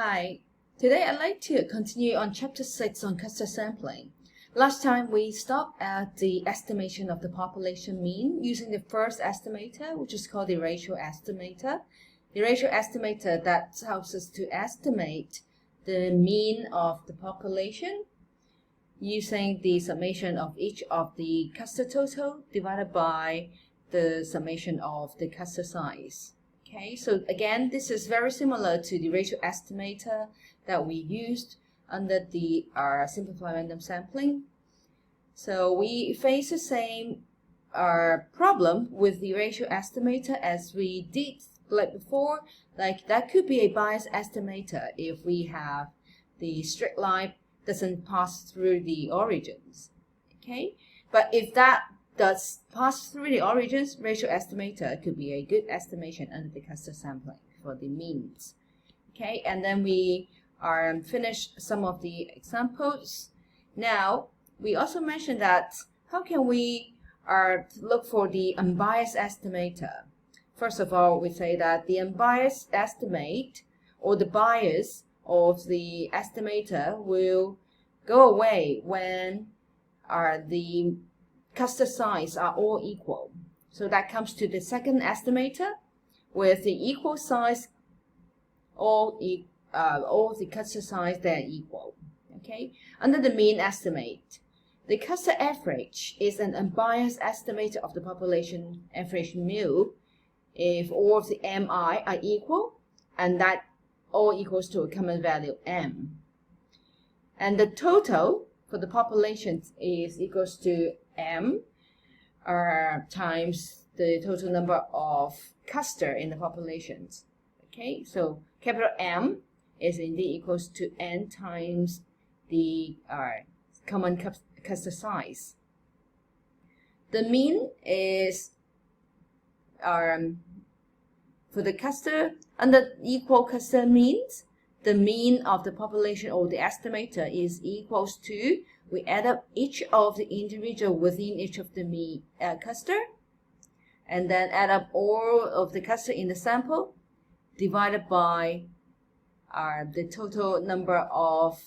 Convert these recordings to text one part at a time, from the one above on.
Hi, today I'd like to continue on Chapter 6 on cluster sampling. Last time we stopped at the estimation of the population mean using the first estimator, which is called the ratio estimator. The ratio estimator that helps us to estimate the mean of the population using the summation of each of the cluster total divided by the summation of the cluster size. Okay, so again, this is very similar to the ratio estimator that we used under the simplified random sampling. So we face the same problem with the ratio estimator as we did like before. Like that could be a bias estimator if we have the straight line doesn't pass through the origins. Okay, but if that does pass through the origins, ratio estimator could be a good estimation under the cluster sampling for the means. Okay, and then we finished some of the examples. Now, we also mentioned that how can we look for the unbiased estimator? First of all, we say that the unbiased estimate or the bias of the estimator will go away when the cluster size are all equal. So that comes to the second estimator with the equal size, all the cluster size they're equal. Okay, under the mean estimate, the cluster average is an unbiased estimator of the population average mu if all of the mi are equal and that all equals to a common value m. And the total for the population is equals to m times the total number of cluster in the populations. Okay, so capital M is indeed equals to n times the common cluster size. The mean is for the cluster under equal cluster means, the mean of the population or the estimator is equals to, we add up each of the individual within each of the cluster and then add up all of the cluster in the sample divided by the total number of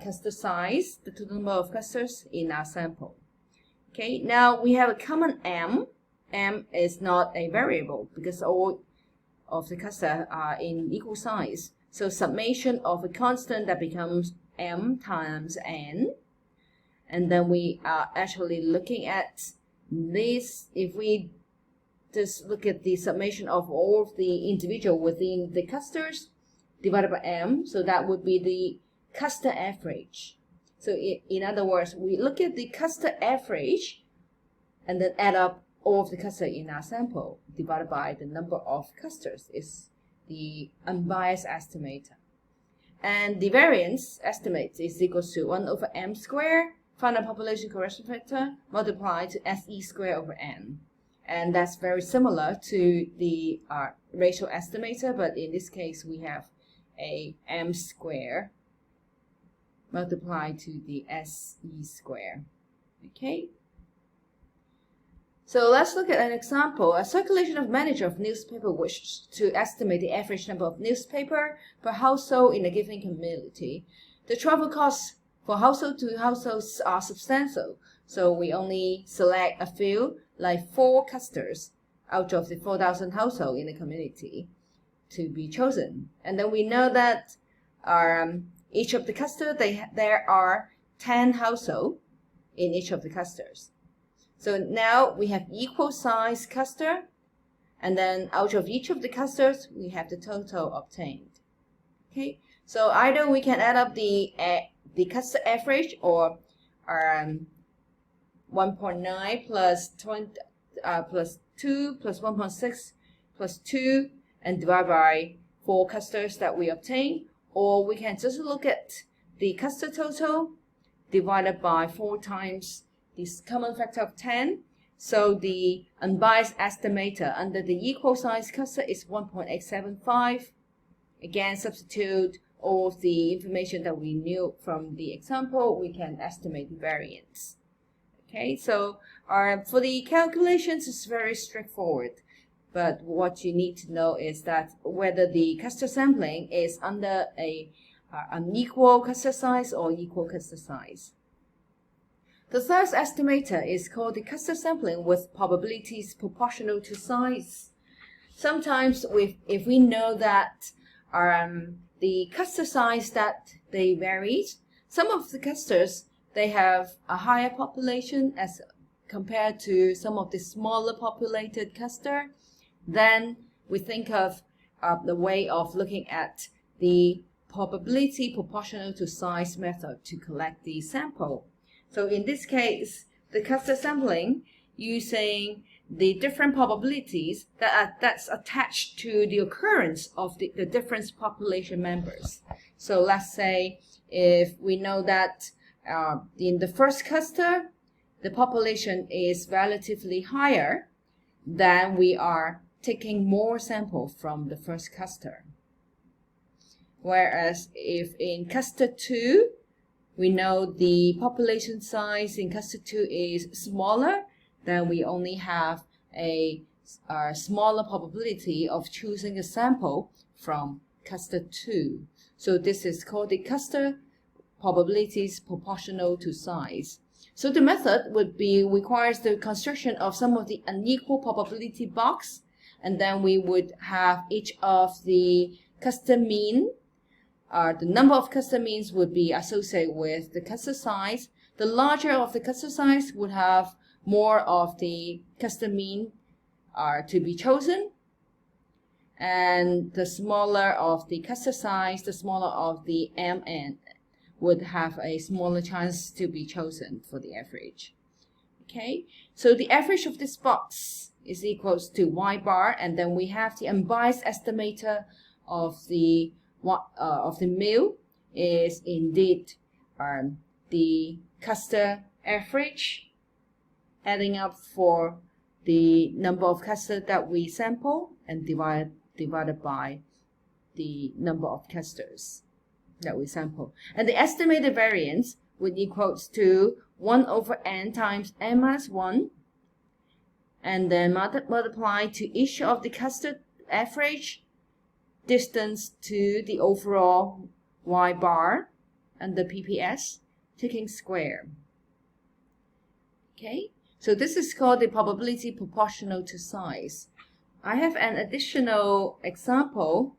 cluster size, the total number of clusters in our sample. Okay, now we have a common m. M is not a variable because all of the cluster are in equal size. So summation of a constant that becomes m times n. And then we are actually looking at this. If we just look at the summation of all of the individual within the clusters divided by m, so that would be the cluster average. So in other words, we look at the cluster average and then add up all of the cluster in our sample divided by the number of clusters is the unbiased estimator. And the variance estimate is equals to 1 over m squared, final population correction factor, multiplied to SE squared over n. And that's very similar to the ratio estimator, but in this case we have a m squared multiplied to the SE squared. Okay. So let's look at an example. A circulation of manager of newspaper wishes to estimate the average number of newspaper per household in a given community. The travel costs for household to households are substantial, so we only select a few, like 4 clusters out of the 4,000 households in the community to be chosen. And then we know that each of the clusters, there are 10 households in each of the clusters. So now we have equal size cluster, and then out of each of the clusters, we have the total obtained. Okay, so either we can add up the cluster average or 1.9 plus 20 plus 2 plus 1.6 plus 2 and divide by 4 clusters that we obtain, or we can just look at the cluster total divided by 4 times this common factor of 10. So the unbiased estimator under the equal size cluster is 1.875. Again, substitute all the information that we knew from the example, we can estimate the variance. Okay, so for the calculations, it's very straightforward. but what you need to know is that whether the cluster sampling is under a unequal cluster size or equal cluster size. The third estimator is called the cluster sampling with probabilities proportional to size. Sometimes if we know that the cluster size that they varied, some of the clusters, they have a higher population as compared to some of the smaller populated cluster, then we think of the way of looking at the probability proportional to size method to collect the sample. So in this case, the cluster sampling using the different probabilities that's attached to the occurrence of the different population members. So let's say if we know that in the first cluster, the population is relatively higher, then we are taking more sample from the first cluster. Whereas if in cluster 2, we know the population size in cluster 2 is smaller, then we only have a smaller probability of choosing a sample from cluster 2. So this is called the cluster probabilities proportional to size. So the method would be requires the construction of some of the unequal probability box, and then we would have each of the cluster mean. The number of cluster means would be associated with the cluster size. The larger of the cluster size would have more of the cluster mean to be chosen, and the smaller of the cluster size, the smaller of the MN would have a smaller chance to be chosen for the average. Okay, so the average of this box is equals to y bar, and then we have the unbiased estimator of the mu is indeed the cluster average, adding up for the number of clusters that we sample and divided by the number of clusters that we sample. And the estimated variance would equals to 1 over n times n minus 1, and then multiply to each of the cluster average distance to the overall y bar and the PPS, taking square. Okay, so this is called the probability proportional to size. I have an additional example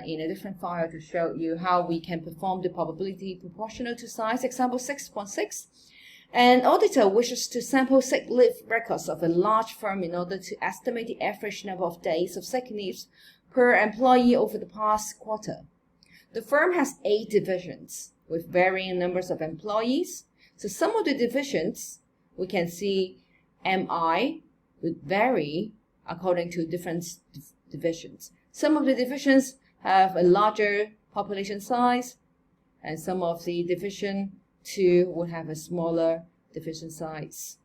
in a different file to show you how we can perform the probability proportional to size. Example 6.6. An auditor wishes to sample sick leave records of a large firm in order to estimate the average number of days of sick leaves per employee over the past quarter. The firm has 8 divisions with varying numbers of employees. So some of the divisions, we can see MI would vary according to different divisions. Some of the divisions have a larger population size, and some of the division 2 would have a smaller division size.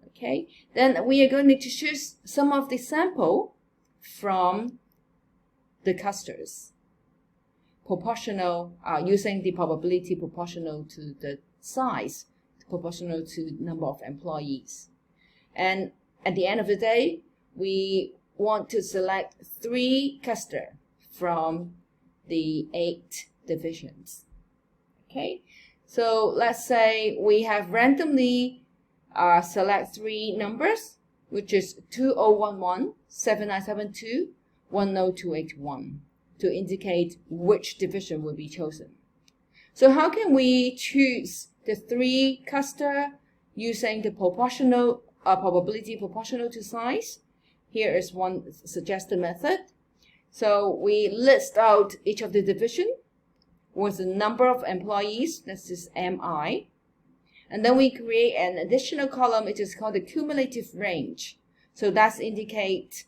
Okay, then we are going to choose some of the sample from the clusters, proportional, using the probability proportional to the size, proportional to number of employees. And at the end of the day, we want to select 3 clusters from the 8 divisions. Okay, so let's say we have randomly select 3 numbers, which is 2011, 7972, 10281, to indicate which division will be chosen. So how can we choose the 3 clusters using the proportional probability proportional to size? Here is one suggested method. So we list out each of the division with the number of employees, this is MI, and then we create an additional column which is called the cumulative range. So that's indicate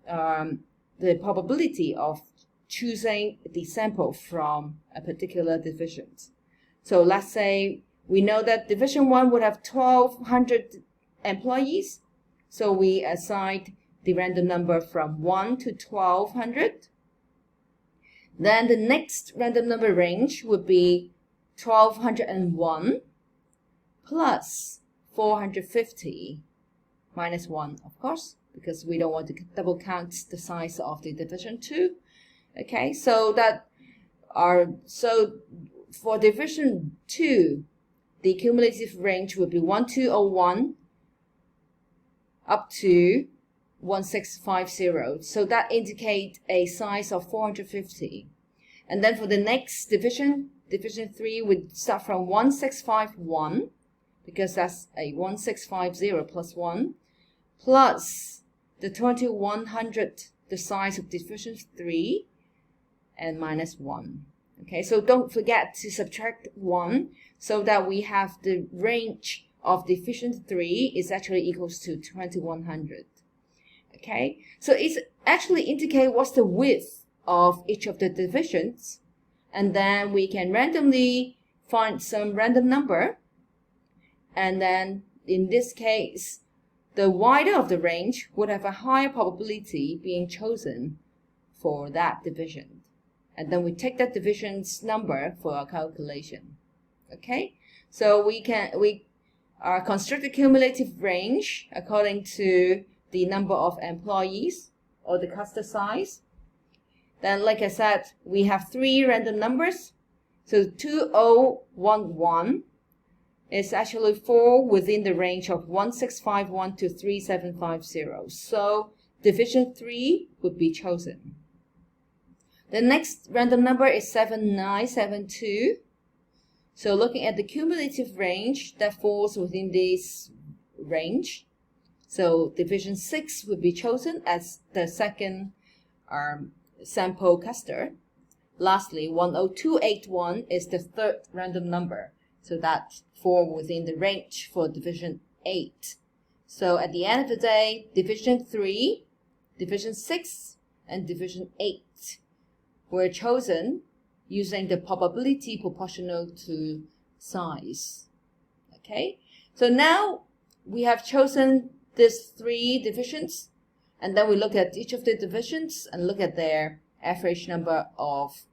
the probability of choosing the sample from a particular division. So let's say we know that division 1 would have 1200 employees, so we assign the random number from 1 to 1200. Then the next random number range would be 1201 plus 450 minus 1, of course, because we don't want to double count the size of the division 2. Okay, so that for division 2, the cumulative range would be 1201 up to 1650. So that indicates a size of 450. And then for the next division, division 3 would start from 1651, because that's a 1650 plus 1, plus the 2100, the size of division 3, and minus 1. Okay, so don't forget to subtract 1 so that we have the range of division 3 is actually equals to 2100. Okay, so it's actually indicate what's the width of each of the divisions, and then we can randomly find some random number, and then in this case the wider of the range would have a higher probability being chosen for that division, and then we take that division's number for our calculation. Okay, so we construct the cumulative range according to the number of employees or the cluster size. Then, like I said, we have 3 random numbers. So 2011 is actually fall within the range of 1651 to 3750. So division 3 would be chosen. The next random number is 7972. So looking at the cumulative range that falls within this range, so division 6 would be chosen as the second sample cluster. Lastly, 10281 is the third random number, so that falls within the range for division 8. So at the end of the day, division 3, division 6, and division 8 were chosen using the probability proportional to size. Okay, so now we have chosen these 3 divisions, and then we look at each of the divisions and look at their average number of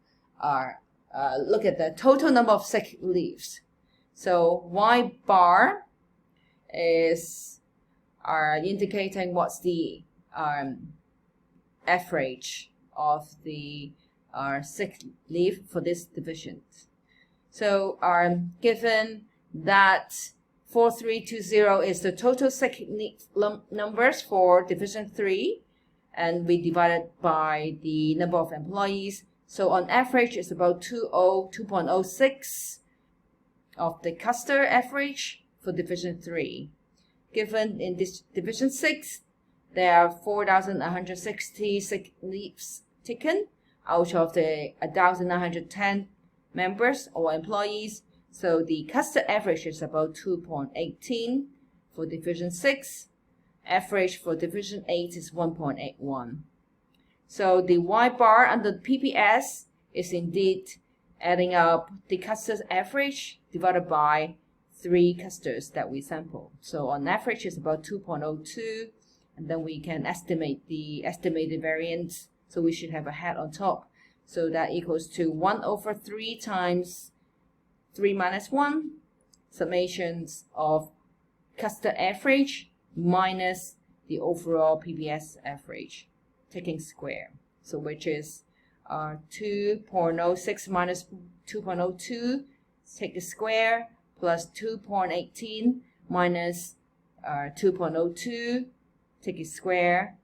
look at the total number of sick leaves. So Y bar is indicating what's the average of the sick leave for this division. So given that 4320 is the total sick leave numbers for division 3, and we divide it by the number of employees. So on average, it's about 2.06 of the cluster average for division 3. Given in this division 6, there are 4,160 sick leaves taken out of the 1,910 members or employees. So the cluster average is about 2.18 for division 6. Average for division 8 is 1.81. So the Y bar under the PPS is indeed adding up the cluster's average divided by 3 clusters that we sample. So on average it's about 2.02, and then we can estimate the estimated variance. So we should have a hat on top. So that equals to 1/3 times 3 minus 1 summations of cluster average minus the overall PPS average, taking square. So which is 2.06 minus 2.02, take the square, plus 2.18 minus 2.02, take a square,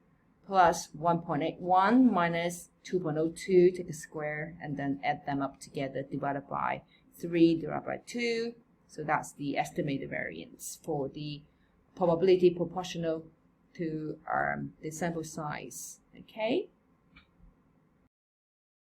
plus 1.81 minus 2.02, take a square, and then add them up together, divided by 3 divided by 2. So that's the estimated variance for the probability proportional to the sample size. Okay.